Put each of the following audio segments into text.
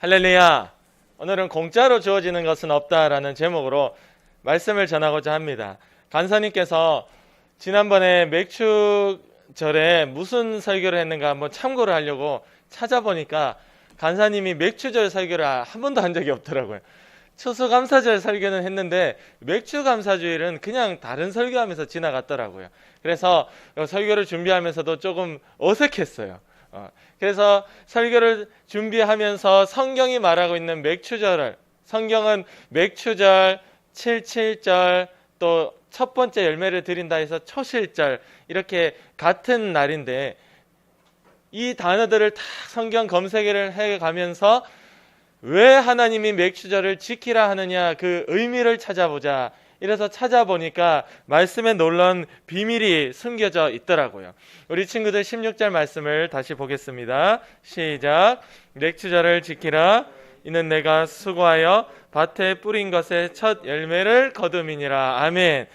할렐루야! 오늘은 공짜로 주어지는 것은 없다라는 제목으로 말씀을 전하고자 합니다. 간사님께서 지난번에 맥추절에 무슨 설교를 했는가 한번 참고를 하려고 찾아보니까 간사님이 맥추절 설교를 한 번도 한 적이 없더라고요. 추수감사절 설교는 했는데 맥추감사주일은 그냥 다른 설교하면서 지나갔더라고요. 그래서 설교를 준비하면서도 조금 어색했어요. 그래서 설교를 준비하면서 성경이 말하고 있는 맥추절을, 성경은 맥추절, 77절, 또 첫 번째 열매를 드린다 해서 초실절, 이렇게 같은 날인데 이 단어들을 다 성경 검색을 해가면서 왜 하나님이 맥추절을 지키라 하느냐, 그 의미를 찾아보자. 이래서 찾아보니까 말씀에 놀라운 비밀이 숨겨져 있더라고요. 우리 친구들 16절 말씀을 다시 보겠습니다. 시작. 맥추절을 지키라. 이는 내가 수고하여 밭에 뿌린 것의 첫 열매를 거둠이니라. 아멘.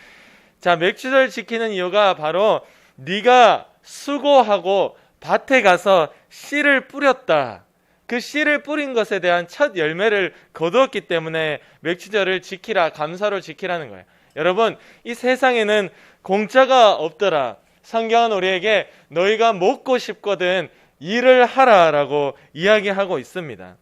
자, 맥추절 지키는 이유가 바로 네가 수고하고 밭에 가서 씨를 뿌렸다. 그 씨를 뿌린 것에 대한 첫 열매를 거두었기 때문에 맥추절을 지키라, 감사로 지키라는 거예요. 여러분, 이 세상에는 공짜가 없더라. 성경은 우리에게 너희가 먹고 싶거든 일을 하라라고 이야기하고 있습니다.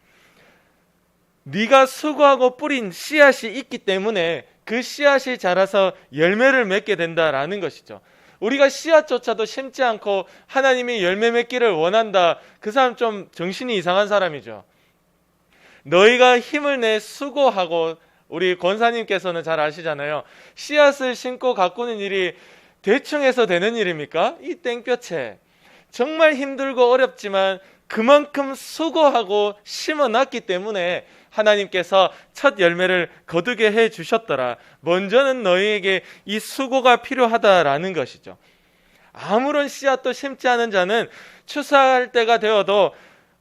네가 수고하고 뿌린 씨앗이 있기 때문에 그 씨앗이 자라서 열매를 맺게 된다라는 것이죠. 우리가 씨앗조차도 심지 않고 하나님이 열매 맺기를 원한다. 그 사람 좀 정신이 이상한 사람이죠. 너희가 힘을 내 수고하고, 우리 권사님께서는 잘 아시잖아요. 씨앗을 심고 가꾸는 일이 대충 해서 되는 일입니까? 이 땡볕에 정말 힘들고 어렵지만 그만큼 수고하고 심어놨기 때문에 하나님께서 첫 열매를 거두게 해 주셨더라. 먼저는 너희에게 이 수고가 필요하다라는 것이죠. 아무런 씨앗도 심지 않은 자는 추수할 때가 되어도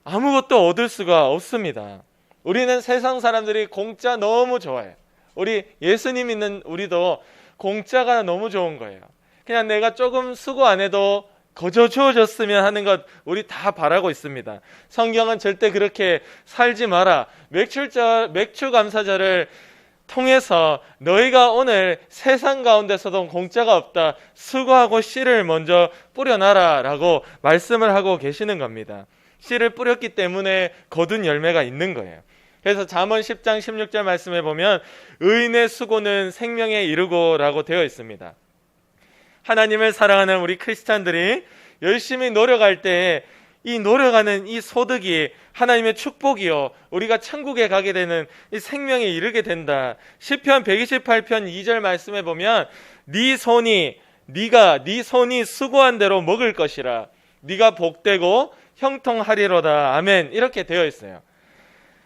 아무것도 얻을 수가 없습니다. 우리는 세상 사람들이 공짜 너무 좋아해요. 우리 예수님 믿는 우리도 공짜가 너무 좋은 거예요. 그냥 내가 조금 수고 안 해도 거저 주어졌으면 하는 것 우리 다 바라고 있습니다. 성경은 절대 그렇게 살지 마라. 맥추감사절을 통해서 너희가 오늘 세상 가운데서도 공짜가 없다. 수고하고 씨를 먼저 뿌려놔라 라고 말씀을 하고 계시는 겁니다. 씨를 뿌렸기 때문에 거둔 열매가 있는 거예요. 그래서 잠언 10장 16절 말씀에 보면 의인의 수고는 생명에 이르고 라고 되어 있습니다. 하나님을 사랑하는 우리 크리스찬들이 열심히 노력할 때 이 노력하는 이 소득이 하나님의 축복이요, 우리가 천국에 가게 되는 이 생명에 이르게 된다. 시편 128편 2절 말씀에 보면 네 손이 수고한 대로 먹을 것이라. 네가 복되고 형통하리로다. 아멘. 이렇게 되어 있어요.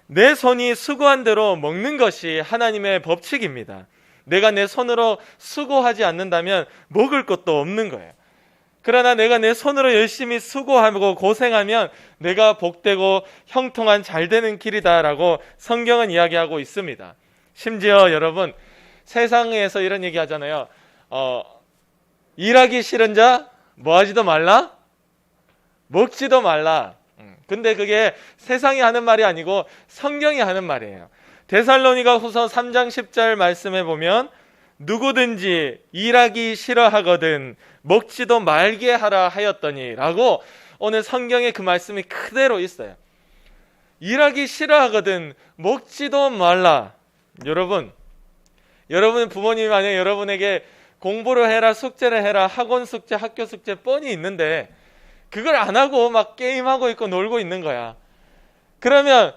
내 손이 수고한 대로 먹는 것이 하나님의 법칙입니다. 내가 내 손으로 수고하지 않는다면 먹을 것도 없는 거예요. 그러나 내가 내 손으로 열심히 수고하고 고생하면 내가 복되고 형통한 잘되는 길이다라고 성경은 이야기하고 있습니다. 심지어 여러분, 세상에서 이런 얘기 하잖아요. 일하기 싫은 자 뭐 하지도 말라? 먹지도 말라. 근데 그게 세상이 하는 말이 아니고 성경이 하는 말이에요. 데살로니가 후서 3장 10절 말씀해 보면 누구든지 일하기 싫어하거든 먹지도 말게 하라 하였더니 라고 오늘 성경에 그 말씀이 그대로 있어요. 일하기 싫어하거든 먹지도 말라. 여러분 부모님이 만약에 여러분에게 공부를 해라, 숙제를 해라, 학원 숙제, 학교 숙제 뻔히 있는데 그걸 안 하고 막 게임하고 있고 놀고 있는 거야. 그러면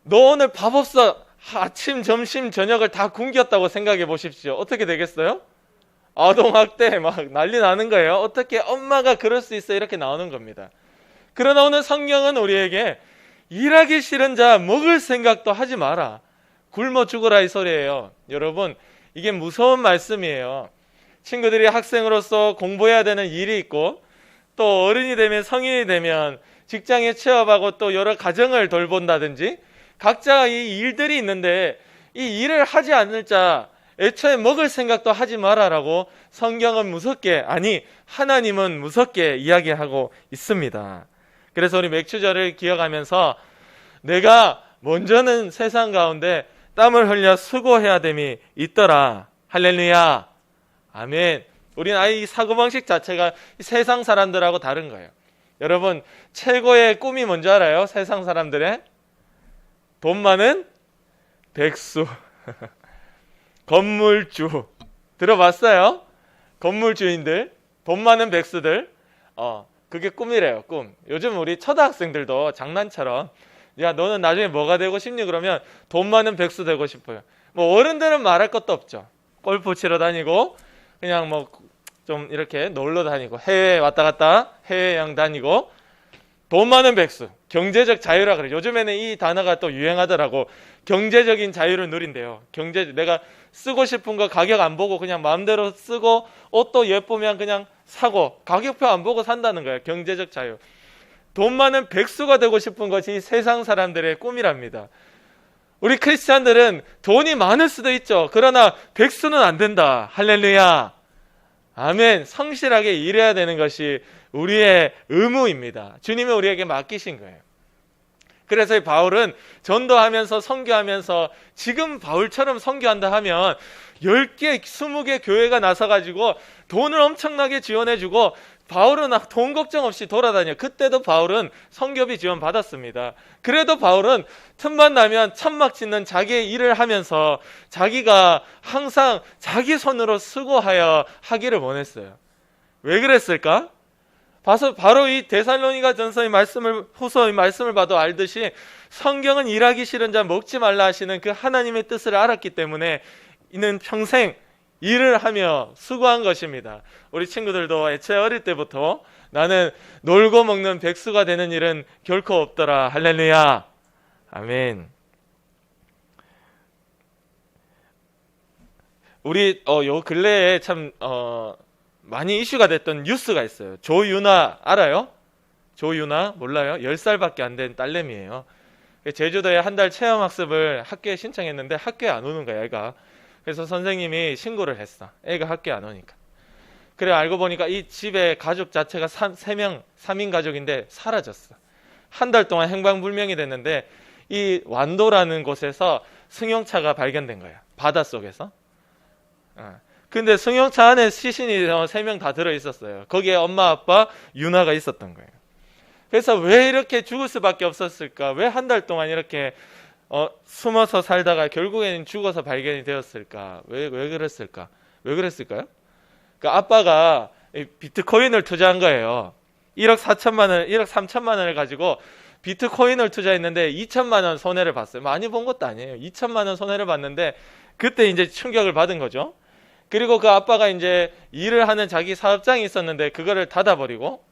너 오늘 밥 없어. 아침, 점심, 저녁을 다 굶겼다고 생각해 보십시오. 어떻게 되겠어요? 아동학대 막 난리 나는 거예요. 어떻게 엄마가 그럴 수 있어? 이렇게 나오는 겁니다. 그러나 오늘 성경은 우리에게 일하기 싫은 자 먹을 생각도 하지 마라. 굶어 죽어라 이 소리예요. 여러분, 이게 무서운 말씀이에요. 친구들이 학생으로서 공부해야 되는 일이 있고 또 어른이 되면, 성인이 되면 직장에 취업하고 또 여러 가정을 돌본다든지 각자 이 일들이 있는데 이 일을 하지 않을 자 애초에 먹을 생각도 하지 마라라고 성경은 무섭게, 아니 하나님은 무섭게 이야기하고 있습니다. 그래서 우리 맥추절을 기억하면서 내가 먼저는 세상 가운데 땀을 흘려 수고해야 됨이 있더라. 할렐루야. 아멘. 우리는 아예 이 사고방식 자체가 세상 사람들하고 다른 거예요. 여러분, 최고의 꿈이 뭔지 알아요? 세상 사람들의? 돈 많은 백수. 건물주. 들어봤어요? 건물주인들, 돈 많은 백수들. 그게 꿈이래요, 꿈. 요즘 우리 초등학생들도 장난처럼, 야, 너는 나중에 뭐가 되고 싶니? 그러면 돈 많은 백수 되고 싶어요. 뭐 어른들은 말할 것도 없죠. 골프 치러 다니고, 그냥 뭐 좀 이렇게 놀러 다니고, 해외 왔다 갔다 해외여행 다니고, 돈 많은 백수, 경제적 자유라 그래요. 요즘에는 이 단어가 또 유행하더라고. 경제적인 자유를 누린대요. 내가 쓰고 싶은 거 가격 안 보고 그냥 마음대로 쓰고, 옷도 예쁘면 그냥 사고, 가격표 안 보고 산다는 거예요. 경제적 자유. 돈 많은 백수가 되고 싶은 것이 세상 사람들의 꿈이랍니다. 우리 크리스찬들은 돈이 많을 수도 있죠. 그러나 백수는 안 된다. 할렐루야. 아멘. 성실하게 일해야 되는 것이 우리의 의무입니다. 주님이 우리에게 맡기신 거예요. 그래서 바울은 전도하면서 선교하면서, 지금 바울처럼 선교한다 하면 10개, 20개 교회가 나서가지고 돈을 엄청나게 지원해주고, 바울은 돈 걱정 없이 돌아다녀. 그때도 바울은 선교비 지원 받았습니다. 그래도 바울은 틈만 나면 천막 짓는 자기의 일을 하면서 자기가 항상 자기 손으로 수고하여 하기를 원했어요. 왜 그랬을까? 바로 이 데살로니가 전서의 후서의 말씀을 봐도 알듯이, 성경은 일하기 싫은 자 먹지 말라 하시는 그 하나님의 뜻을 알았기 때문에 이는 평생 일을 하며 수고한 것입니다. 우리 친구들도 애초에 어릴 때부터 나는 놀고 먹는 백수가 되는 일은 결코 없더라. 할렐루야. 아멘. 우리 요 근래에 참 많이 이슈가 됐던 뉴스가 있어요. 조유나 알아요? 조유나 몰라요? 10살밖에 안 된 딸내미예요. 제주도에 한 달 체험학습을 학교에 신청했는데 학교에 안 오는 거야, 애가. 그래서 선생님이 신고를 했어. 애가 학교에 안 오니까. 그래 알고 보니까 이 집에 가족 자체가 3명, 3인 가족인데 사라졌어. 한 달 동안 행방불명이 됐는데, 이 완도라는 곳에서 승용차가 발견된 거야. 바닷속에서. 근데 승용차 안에 시신이 3명 다 들어있었어요. 거기에 엄마, 아빠, 유나가 있었던 거예요. 그래서 왜 이렇게 죽을 수밖에 없었을까? 왜 한 달 동안 이렇게 숨어서 살다가 결국에는 죽어서 발견이 되었을까? 왜 그랬을까? 왜 그랬을까요? 그러니까 아빠가 비트코인을 투자한 거예요. 1억 4천만 원, 1억 3천만 원을 가지고 비트코인을 투자했는데 2천만 원 손해를 봤어요. 많이 본 것도 아니에요. 2천만 원 손해를 봤는데, 그때 이제 충격을 받은 거죠. 그리고 그 아빠가 이제 일을 하는 자기 사업장이 있었는데 그거를 닫아버리고,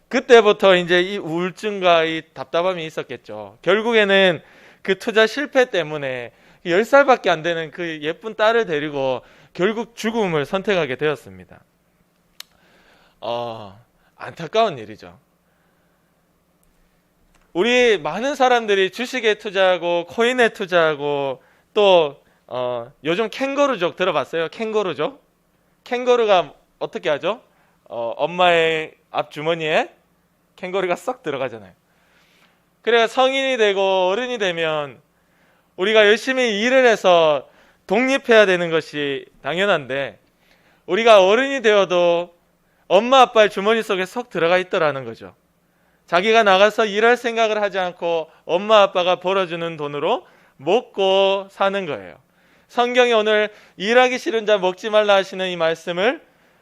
그때부터 이제 이 우울증과 이 답답함이 있었겠죠. 결국에는 그 투자 실패 때문에 10살밖에 안 되는 그 예쁜 딸을 데리고 결국 죽음을 선택하게 되었습니다. 안타까운 일이죠. 우리 많은 사람들이 주식에 투자하고 코인에 투자하고, 또 요즘 캥거루족 들어봤어요? 캥거루족? 캥거루가 어떻게 하죠? 엄마의 앞주머니에 캥거루가 쏙 들어가잖아요. 그래야 성인이 되고 어른이 되면 우리가 열심히 일을 해서 독립해야 되는 것이 당연한데, 우리가 어른이 되어도 엄마 아빠의 주머니 속에 쏙 들어가 있더라는 거죠. 자기가 나가서 일할 생각을 하지 않고 엄마 아빠가 벌어주는 돈으로 먹고 사는 거예요. 성경이 오늘 일하기 싫은 자 먹지 말라 하시는 이 말씀을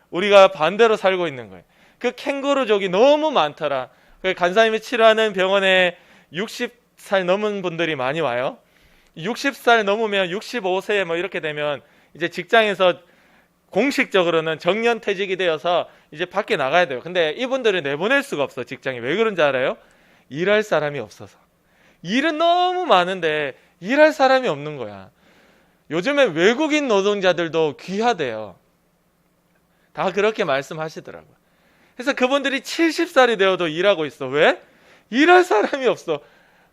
우리가 반대로 살고 있는 거예요. 그 캥거루족이 너무 많더라. 간사님이 치료하는 병원에 60살 넘은 분들이 많이 와요. 60살 넘으면 65세 뭐 이렇게 되면 이제 직장에서 공식적으로는 정년퇴직이 되어서 이제 밖에 나가야 돼요. 근데 이분들을 내보낼 수가 없어, 직장에. 왜 그런지 알아요? 일할 사람이 없어서. 일은 너무 많은데 일할 사람이 없는 거야. 요즘에 외국인 노동자들도 귀하대요. 다 그렇게 말씀하시더라고요. 그래서 그분들이 70살이 되어도 일하고 있어. 왜? 일할 사람이 없어.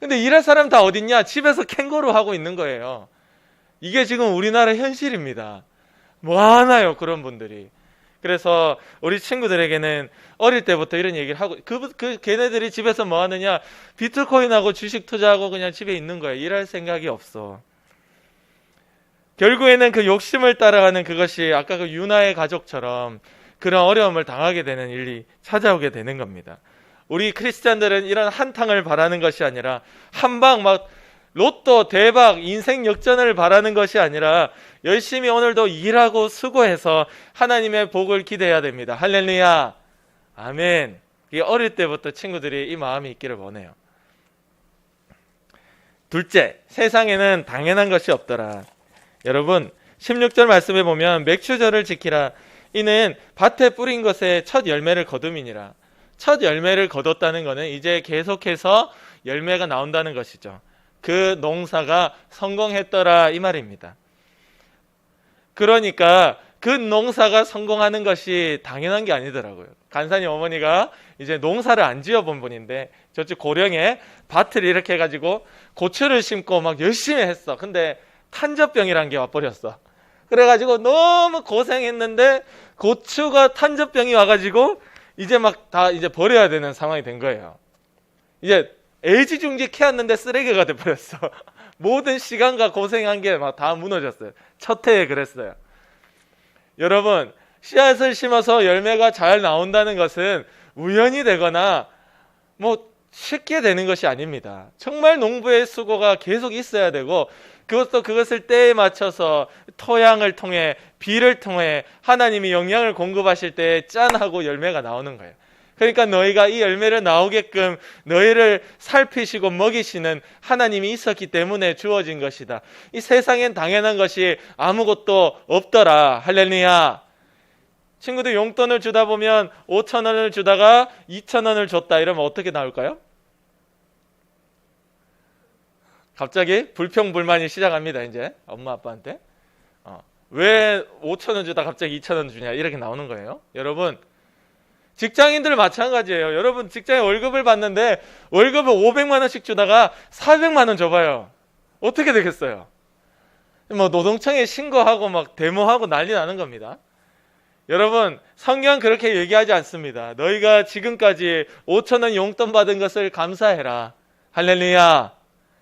근데 일할 사람 다 어딨냐? 집에서 캥거루 하고 있는 거예요. 이게 지금 우리나라 현실입니다. 뭐 하나요, 그런 분들이. 그래서 우리 친구들에게는 어릴 때부터 이런 얘기를 하고, 걔네들이 집에서 뭐 하느냐? 비트코인하고 주식 투자하고 그냥 집에 있는 거야. 일할 생각이 없어. 결국에는 그 욕심을 따라가는 그것이 아까 그 유나의 가족처럼 그런 어려움을 당하게 되는 일이 찾아오게 되는 겁니다. 우리 크리스찬들은 이런 한탕을 바라는 것이 아니라 한 방 막 로또 대박 인생 역전을 바라는 것이 아니라 열심히 오늘도 일하고 수고해서 하나님의 복을 기대해야 됩니다. 할렐루야. 아멘. 이 어릴 때부터 친구들이 이 마음이 있기를 원해요. 둘째, 세상에는 당연한 것이 없더라. 여러분 16절 말씀에 보면 맥추절을 지키라. 이는 밭에 뿌린 것에 첫 열매를 거둠이니라. 첫 열매를 거뒀다는 것은 이제 계속해서 열매가 나온다는 것이죠. 그 농사가 성공했더라 이 말입니다. 그러니까 그 농사가 성공하는 것이 당연한 게 아니더라고요. 간사님 어머니가 이제 농사를 안 지어본 분인데 저쪽 고령에 밭을 이렇게 해가지고 고추를 심고 막 열심히 했어. 근데 탄저병이란 게 와버렸어. 그래가지고 너무 고생했는데 고추가 탄저병이 와가지고 이제 막 다 이제 버려야 되는 상황이 된 거예요. 이제 애지중지 캐왔는데 쓰레기가 돼버렸어. 모든 시간과 고생한 게 막 다 무너졌어요. 첫 해에 그랬어요. 여러분 씨앗을 심어서 열매가 잘 나온다는 것은 우연이 되거나 뭐 쉽게 되는 것이 아닙니다. 정말 농부의 수고가 계속 있어야 되고 그것을 때에 맞춰서 토양을 통해 비를 통해 하나님이 영양을 공급하실 때 짠 하고 열매가 나오는 거예요. 그러니까 너희가 이 열매를 나오게끔 너희를 살피시고 먹이시는 하나님이 있었기 때문에 주어진 것이다. 이 세상엔 당연한 것이 아무것도 없더라. 할렐루야. 친구들 용돈을 주다 보면 5,000원을 주다가 2,000원을 줬다 이러면 어떻게 나올까요? 갑자기 불평불만이 시작합니다. 이제 엄마 아빠한테 왜 5,000원 주다 갑자기 2,000원 주냐 이렇게 나오는 거예요. 여러분 직장인들 마찬가지예요. 여러분 직장에 월급을 받는데 월급을 500만 원씩 주다가 400만 원 줘봐요. 어떻게 되겠어요? 뭐 노동청에 신고하고 막 데모하고 난리 나는 겁니다. 여러분 성경 그렇게 얘기하지 않습니다. 너희가 지금까지 5,000원 용돈 받은 것을 감사해라. 할렐루야.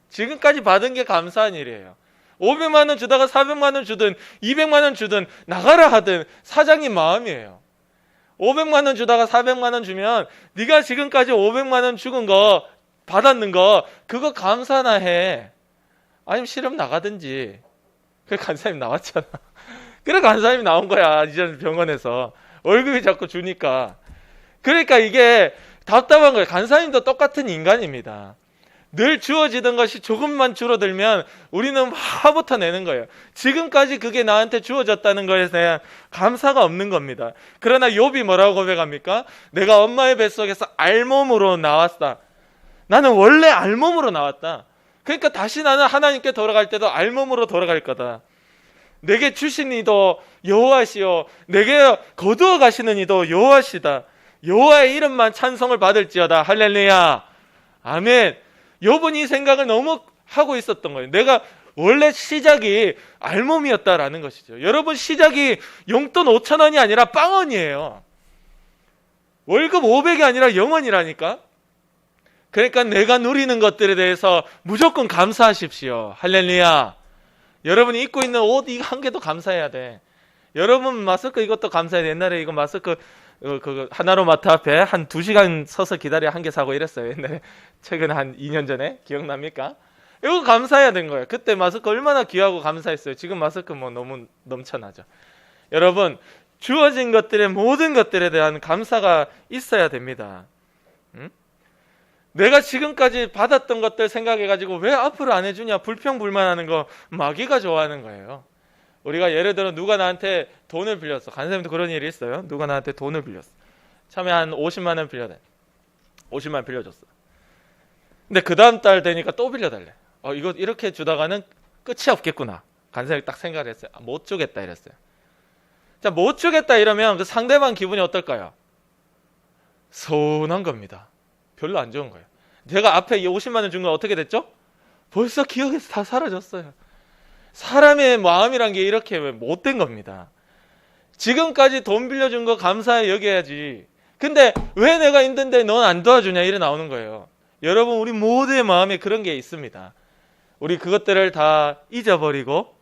지금까지 받은 게 감사한 일이에요. 500만 원 주다가 400만 원 주든 200만 원 주든 나가라 하든 사장님 마음이에요. 500만 원 주다가 400만 원 주면 네가 지금까지 500만 원 죽은 거 받았는 거 그거 감사나 해. 아니면 싫으면 나가든지. 그래 간사님 나왔잖아. 그래 간사님이 나온 거야. 이전 병원에서. 월급이 자꾸 주니까. 그러니까 이게 답답한 거예요. 간사님도 똑같은 인간입니다. 늘 주어지던 것이 조금만 줄어들면 우리는 화부터 내는 거예요. 지금까지 그게 나한테 주어졌다는 것에 대한 감사가 없는 겁니다. 그러나 욥이 뭐라고 고백합니까? 내가 엄마의 뱃속에서 알몸으로 나왔다. 나는 원래 알몸으로 나왔다. 그러니까 다시 나는 하나님께 돌아갈 때도 알몸으로 돌아갈 거다. 내게 주신 이도 여호와시요 내게 거두어 가시는 이도 여호와시다. 여호와의 이름만 찬송을 받을지어다. 할렐루야. 아멘. 욥은 이 생각을 너무 하고 있었던 거예요. 내가 원래 시작이 알몸이었다라는 것이죠. 여러분 시작이 용돈 5,000원이 아니라 빵원이에요. 월급 500이 아니라 0원이라니까. 그러니까 내가 누리는 것들에 대해서 무조건 감사하십시오. 할렐루야. 여러분이 입고 있는 옷 이거 한 개도 감사해야 돼. 여러분 마스크 이것도 감사해야 돼. 옛날에 이거 마스크 그 하나로마트 앞에 한 2시간 서서 기다려 한 개 사고 이랬어요. 옛날에 최근에 한 2년 전에 기억납니까? 이거 감사해야 된 거예요. 그때 마스크 얼마나 귀하고 감사했어요. 지금 마스크 뭐 너무 넘쳐나죠. 여러분 주어진 것들의 모든 것들에 대한 감사가 있어야 됩니다. 응? 내가 지금까지 받았던 것들 생각해가지고 왜 앞으로 안 해주냐 불평불만하는 거 마귀가 좋아하는 거예요. 우리가 예를 들어 누가 나한테 돈을 빌렸어. 간사님도 그런 일이 있어요. 누가 나한테 돈을 빌렸어. 처음에 한 50만 원 빌려달래. 50만 원 빌려줬어. 근데 그 다음 달 되니까 또 빌려달래. 이거 이렇게 주다가는 끝이 없겠구나. 간사님이 딱 생각을 했어요. 못 주겠다 이랬어요. 자, 못 주겠다 이러면 그 상대방 기분이 어떨까요? 서운한 겁니다. 별로 안 좋은 거예요. 제가 앞에 이 50만 원 준 건 어떻게 됐죠? 벌써 기억에서 다 사라졌어요. 사람의 마음이란 게 이렇게 못된 겁니다. 지금까지 돈 빌려준 거 감사해 여겨야지. 근데 왜 내가 힘든데 넌 안 도와주냐 이래 나오는 거예요. 여러분, 우리 모두의 마음에 그런 게 있습니다. 우리 그것들을 다 잊어버리고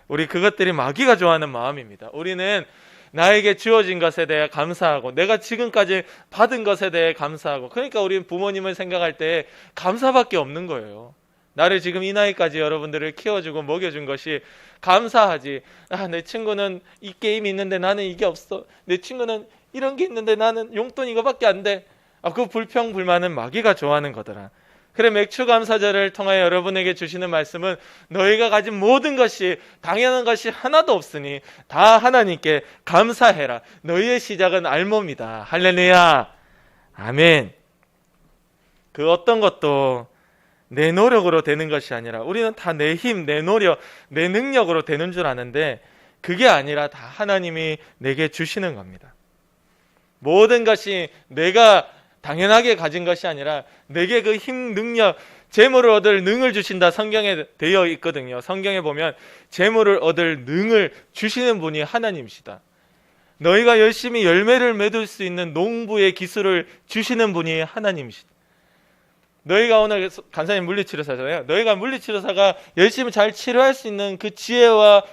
우리 그것들이 마귀가 좋아하는 마음입니다. 우리는 나에게 주어진 것에 대해 감사하고 내가 지금까지 받은 것에 대해 감사하고, 그러니까 우리 부모님을 생각할 때 감사밖에 없는 거예요. 나를 지금 이 나이까지 여러분들을 키워주고 먹여준 것이 감사하지. 내 친구는 이 게임이 있는데 나는 이게 없어. 내 친구는 이런 게 있는데 나는 용돈 이거밖에 안 돼. 그 불평불만은 마귀가 좋아하는 거더라. 그래, 맥추감사절을 통하여 여러분에게 주시는 말씀은 너희가 가진 모든 것이 당연한 것이 하나도 없으니 다 하나님께 감사해라. 너희의 시작은 알몸이다. 할렐루야. 아멘. 그 어떤 것도 내 노력으로 되는 것이 아니라, 우리는 다 내 힘, 내 노력, 내 능력으로 되는 줄 아는데 그게 아니라 다 하나님이 내게 주시는 겁니다. 모든 것이 내가 당연하게 가진 것이 아니라 내게 그 힘, 능력, 재물을 얻을 능을 주신다 성경에 되어 있거든요. 성경에 보면 재물을 얻을 능을 주시는 분이 하나님이시다. 너희가 열심히 열매를 맺을 수 있는 농부의 기술을 주시는 분이 하나님이시다. 너희가 오늘 간사님 물리치료사잖아요. 너희가 물리치료사가 열심히 잘 치료할 수 있는 그 지혜와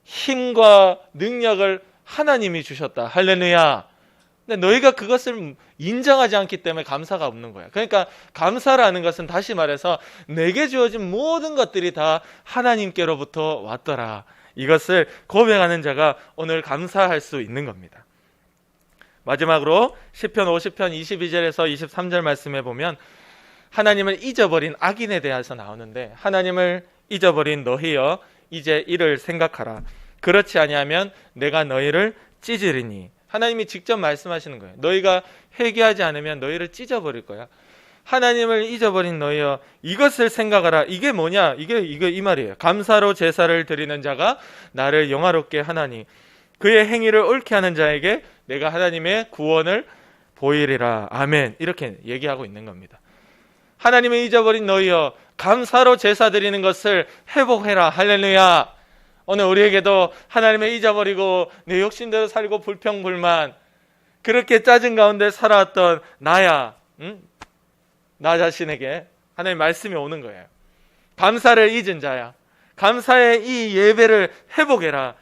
힘과 능력을 하나님이 주셨다. 할렐루야. 근데 너희가 그것을 인정하지 않기 때문에 감사가 없는 거야. 그러니까 감사라는 것은 다시 말해서 내게 주어진 모든 것들이 다 하나님께로부터 왔더라. 이것을 고백하는 자가 오늘 감사할 수 있는 겁니다. 마지막으로 시편 50편 22절에서 23절 말씀에 보면 하나님을 잊어버린 악인에 대해서 나오는데, 하나님을 잊어버린 너희여 이제 이를 생각하라. 그렇지 아니하면 내가 너희를 찢으리니. 하나님이 직접 말씀하시는 거예요. 너희가 회개하지 않으면 너희를 찢어버릴 거야. 하나님을 잊어버린 너희여 이것을 생각하라. 이게 뭐냐? 이게 이 말이에요. 감사로 제사를 드리는 자가 나를 영화롭게 하나니 그의 행위를 옳게 하는 자에게 내가 하나님의 구원을 보이리라. 아멘. 이렇게 얘기하고 있는 겁니다. 하나님을 잊어버린 너희여 감사로 제사 드리는 것을 회복해라. 할렐루야. 오늘 우리에게도 하나님을 잊어버리고 내 욕심대로 살고 불평불만 그렇게 짜증 가운데 살아왔던 나야, 나 자신에게 하나님 말씀이 오는 거예요. 감사를 잊은 자야, 감사의 이 예배를 회복해라.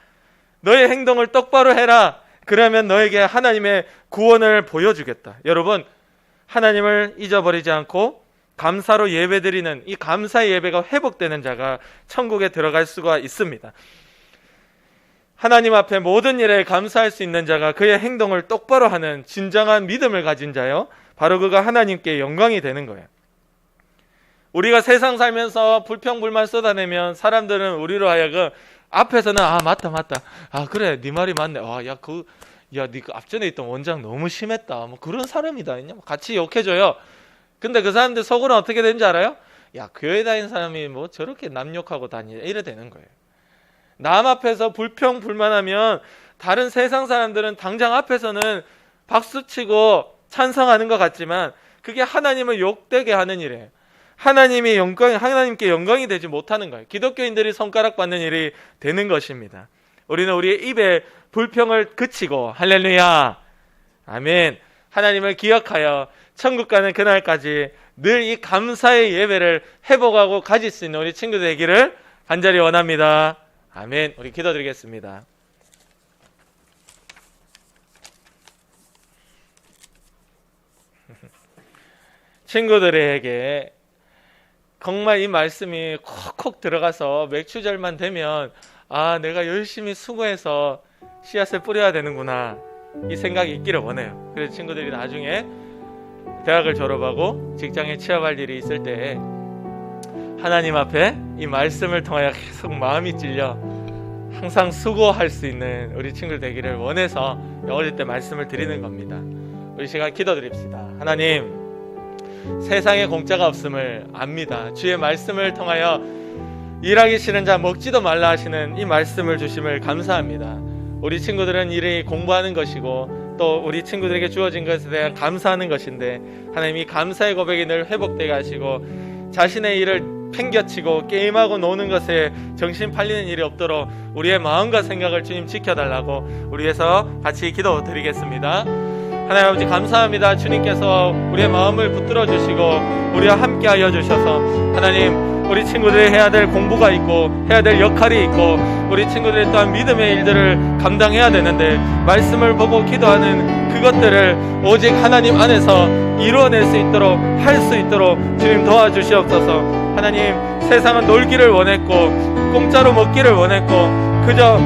너의 행동을 똑바로 해라. 그러면 너에게 하나님의 구원을 보여주겠다. 여러분, 하나님을 잊어버리지 않고 감사로 예배드리는 이 감사의 예배가 회복되는 자가 천국에 들어갈 수가 있습니다. 하나님 앞에 모든 일에 감사할 수 있는 자가 그의 행동을 똑바로 하는 진정한 믿음을 가진 자요, 바로 그가 하나님께 영광이 되는 거예요. 우리가 세상 살면서 불평불만 쏟아내면 사람들은 우리로 하여금 앞에서는 맞다 그래 네 말이 맞네, 야 네 앞전에 있던 원장 너무 심했다, 뭐 그런 사람이다, 같이 욕해줘요. 근데 그 사람들 속으로는 어떻게 되는지 알아요? 야, 교회 다니는 사람이 뭐 저렇게 남 욕하고 다니냐, 이래 되는 거예요. 남 앞에서 불평불만하면 다른 세상 사람들은 당장 앞에서는 박수치고 찬성하는 것 같지만 그게 하나님을 욕되게 하는 일이에요. 하나님께 영광이 되지 못하는 거예요. 기독교인들이 손가락 받는 일이 되는 것입니다. 우리는 우리의 입에 불평을 그치고 할렐루야, 아멘, 하나님을 기억하여 천국 가는 그날까지 늘 이 감사의 예배를 회복하고 가질 수 있는 우리 친구들 되기를 간절히 원합니다. 아멘. 우리 기도드리겠습니다. 친구들에게 정말 이 말씀이 콕콕 들어가서 맥추절만 되면 내가 열심히 수고해서 씨앗을 뿌려야 되는구나, 이 생각이 있기를 원해요. 그래서 친구들이 나중에 대학을 졸업하고 직장에 취업할 일이 있을 때 하나님 앞에 이 말씀을 통하여 계속 마음이 찔려 항상 수고할 수 있는 우리 친구들 되기를 원해서 어릴 때 말씀을 드리는 겁니다. 우리 시간 기도드립시다. 하나님, 세상에 공짜가 없음을 압니다. 주의 말씀을 통하여 일하기 싫은 자 먹지도 말라 하시는 이 말씀을 주심을 감사합니다. 우리 친구들은 일이 공부하는 것이고 또 우리 친구들에게 주어진 것에 대해 감사하는 것인데, 하나님이 감사의 고백이 늘 회복되게 하시고 자신의 일을 팽겨치고 게임하고 노는 것에 정신 팔리는 일이 없도록 우리의 마음과 생각을 주님 지켜달라고 우리에서 같이 기도드리겠습니다. 하나님 아버지 감사합니다. 주님께서 우리의 마음을 붙들어 주시고 우리와 함께 하여 주셔서 하나님 우리 친구들이 해야 될 공부가 있고 해야 될 역할이 있고 우리 친구들이 또한 믿음의 일들을 감당해야 되는데 말씀을 보고 기도하는 그것들을 오직 하나님 안에서 이루어낼 수 있도록 할 수 있도록 주님 도와주시옵소서. 하나님 세상은 놀기를 원했고 공짜로 먹기를 원했고 그저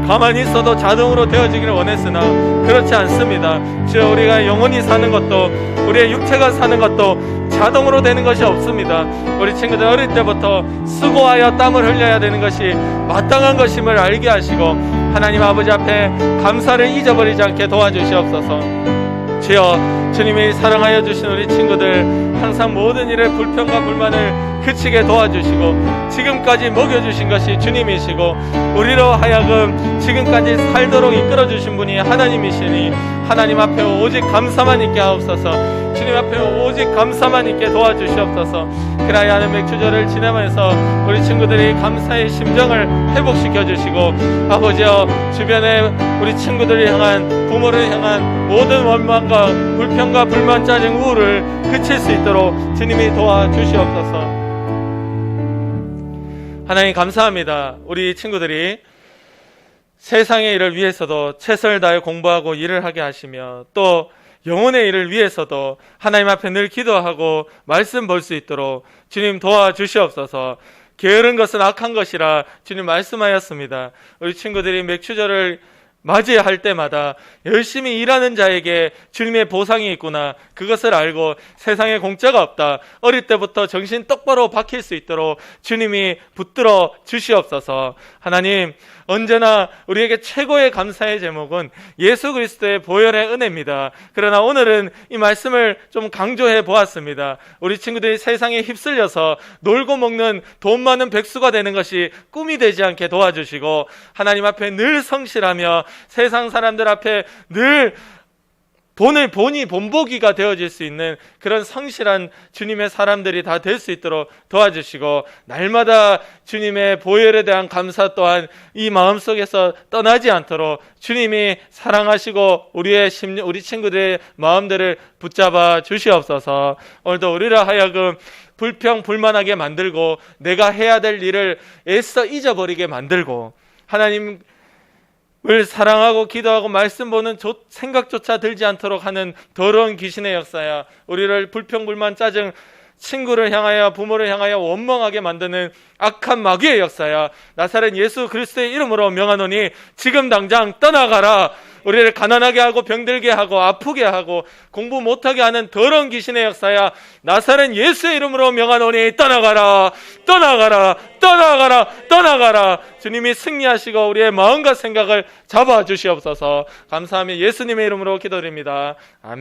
가만히 있어도 자동으로 되어지기를 원했으나 그렇지 않습니다. 주여 우리가 영원히 사는 것도 우리의 육체가 사는 것도 자동으로 되는 것이 없습니다. 우리 친구들 어릴 때부터 수고하여 땀을 흘려야 되는 것이 마땅한 것임을 알게 하시고 하나님 아버지 앞에 감사를 잊어버리지 않게 도와주시옵소서. 주여 주님이 사랑하여 주신 우리 친구들 항상 모든 일에 불평과 불만을 그치게 도와주시고 지금까지 먹여주신 것이 주님이시고 우리로 하여금 지금까지 살도록 이끌어주신 분이 하나님이시니 하나님 앞에 오직 감사만 있게 하옵소서. 주님 앞에 오직 감사만 있게 도와주시옵소서. 그라야 하는 맥주절을 지나면서 우리 친구들이 감사의 심정을 회복시켜 주시고 아버지여 주변에 우리 친구들을 향한 부모를 향한 모든 원망과 불평과 불만 짜증 우울을 그칠 수 있도록 주님이 도와주시옵소서. 하나님 감사합니다. 우리 친구들이 세상의 일을 위해서도 최선을 다해 공부하고 일을 하게 하시며 또 영혼의 일을 위해서도 하나님 앞에 늘 기도하고 말씀 볼 수 있도록 주님 도와주시옵소서. 게으른 것은 악한 것이라 주님 말씀하였습니다. 우리 친구들이 맥주절을 맞이할 때마다 열심히 일하는 자에게 주님의 보상이 있구나 그것을 알고 세상에 공짜가 없다 어릴 때부터 정신 똑바로 박힐 수 있도록 주님이 붙들어 주시옵소서. 하나님 언제나 우리에게 최고의 감사의 제목은 예수 그리스도의 보혈의 은혜입니다. 그러나 오늘은 이 말씀을 좀 강조해 보았습니다. 우리 친구들이 세상에 휩쓸려서 놀고 먹는 돈 많은 백수가 되는 것이 꿈이 되지 않게 도와주시고 하나님 앞에 늘 성실하며 세상 사람들 앞에 늘 본이 본보기가 되어질 수 있는 그런 성실한 주님의 사람들이 다 될 수 있도록 도와주시고 날마다 주님의 보혈에 대한 감사 또한 이 마음속에서 떠나지 않도록 주님이 사랑하시고 우리 친구들의 마음들을 붙잡아 주시옵소서. 오늘도 우리를 하여금 불평 불만하게 만들고 내가 해야 될 일을 애써 잊어버리게 만들고 하나님 을 사랑하고 기도하고 말씀 보는 생각조차 들지 않도록 하는 더러운 귀신의 역사야 우리를 불평불만 짜증 친구를 향하여 부모를 향하여 원망하게 만드는 악한 마귀의 역사야 나사렛 예수 그리스도의 이름으로 명하노니 지금 당장 떠나가라. 우리를 가난하게 하고 병들게 하고 아프게 하고 공부 못하게 하는 더러운 귀신의 역사야 나사렛 예수의 이름으로 명하노니 떠나가라 떠나가라 떠나가라 떠나가라. 주님이 승리하시고 우리의 마음과 생각을 잡아주시옵소서. 감사하며 예수님의 이름으로 기도드립니다. 아멘.